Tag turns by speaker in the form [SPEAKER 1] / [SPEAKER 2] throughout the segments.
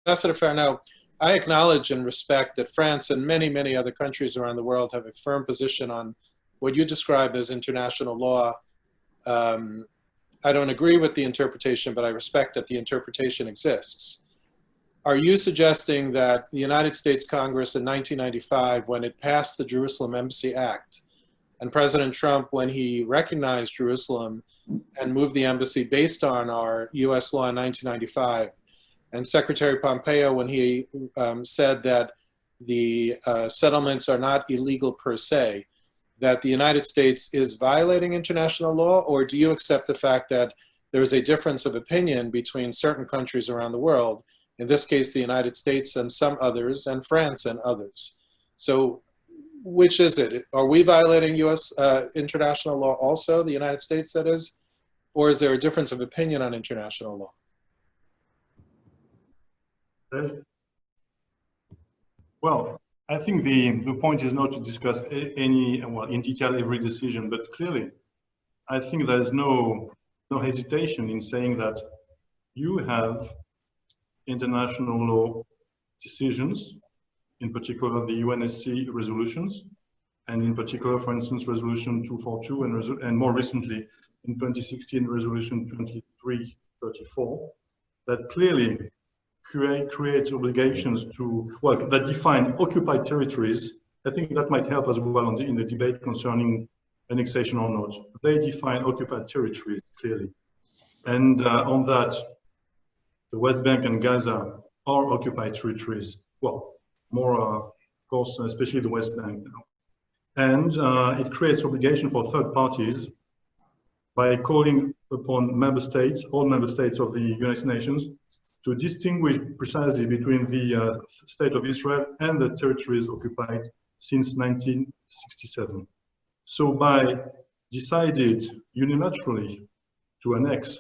[SPEAKER 1] Ambassador Farnell, I acknowledge and respect that France and many, many other countries around the world have a firm position on what you describe as international law. Um, I don't agree with the interpretation, but I respect that the interpretation exists. Are you suggesting that the United States Congress in 1995, when it passed the Jerusalem Embassy Act, and President Trump, when he recognized Jerusalem and moved the embassy based on our US law in 1995, and Secretary Pompeo, when he said that the settlements are not illegal per se, that the United States is violating international law? Or do you accept the fact that there is a difference of opinion between certain countries around the world, in this case the United States and some others, and France and others? So which is it? Are we violating US international law also, the United States that is? Or is there a difference of opinion on international law?
[SPEAKER 2] Well, I think the point is not to discuss in detail every decision, but clearly, I think there is no hesitation in saying that you have international law decisions, in particular the UNSC resolutions, and in particular, for instance, Resolution 242 and more recently in 2016, Resolution 2334, that clearly create obligations to, well, that define occupied territories. I think that might help as well in the debate concerning annexation or not. They define occupied territories clearly. And on that, the West Bank and Gaza are occupied territories. Well, more, of course, especially the West Bank now. And it creates obligation for third parties by calling upon member states, all member states of the United Nations, to distinguish precisely between the state of Israel and the territories occupied since 1967. So by decided unilaterally to annex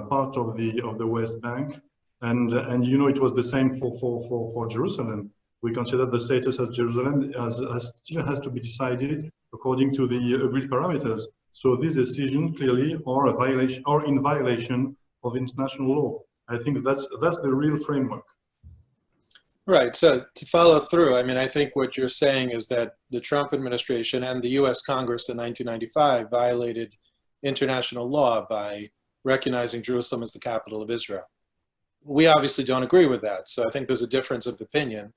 [SPEAKER 2] part of the West Bank, and you know it was the same for Jerusalem. We consider the status as Jerusalem still has to be decided according to the agreed parameters. So these decisions clearly are in violation of international law. I think that's the real framework.
[SPEAKER 1] Right. So to follow through, I mean, I think what you're saying is that the Trump administration and the US Congress in 1995 violated international law by recognizing Jerusalem as the capital of Israel. We obviously don't agree with that. So I think there's a difference of opinion.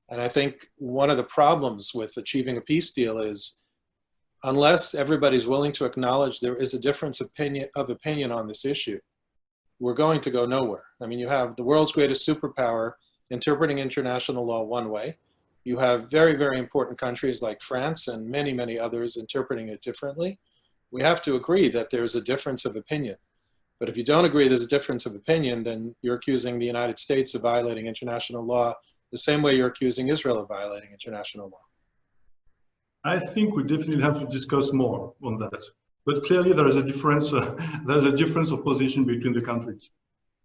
[SPEAKER 1] And I think one of the problems with achieving a peace deal is unless everybody's willing to acknowledge there is a difference of opinion on this issue, we're going to go nowhere. I mean, you have the world's greatest superpower interpreting international law one way. You have very, very important countries like France and many, many others interpreting it differently. We have to agree that there's a difference of opinion. But if you don't agree there's a difference of opinion, then you're accusing the United States of violating international law the same way you're accusing Israel of violating international law.
[SPEAKER 2] I think we definitely have to discuss more on that. But clearly there is a difference. There's a difference of position between the countries.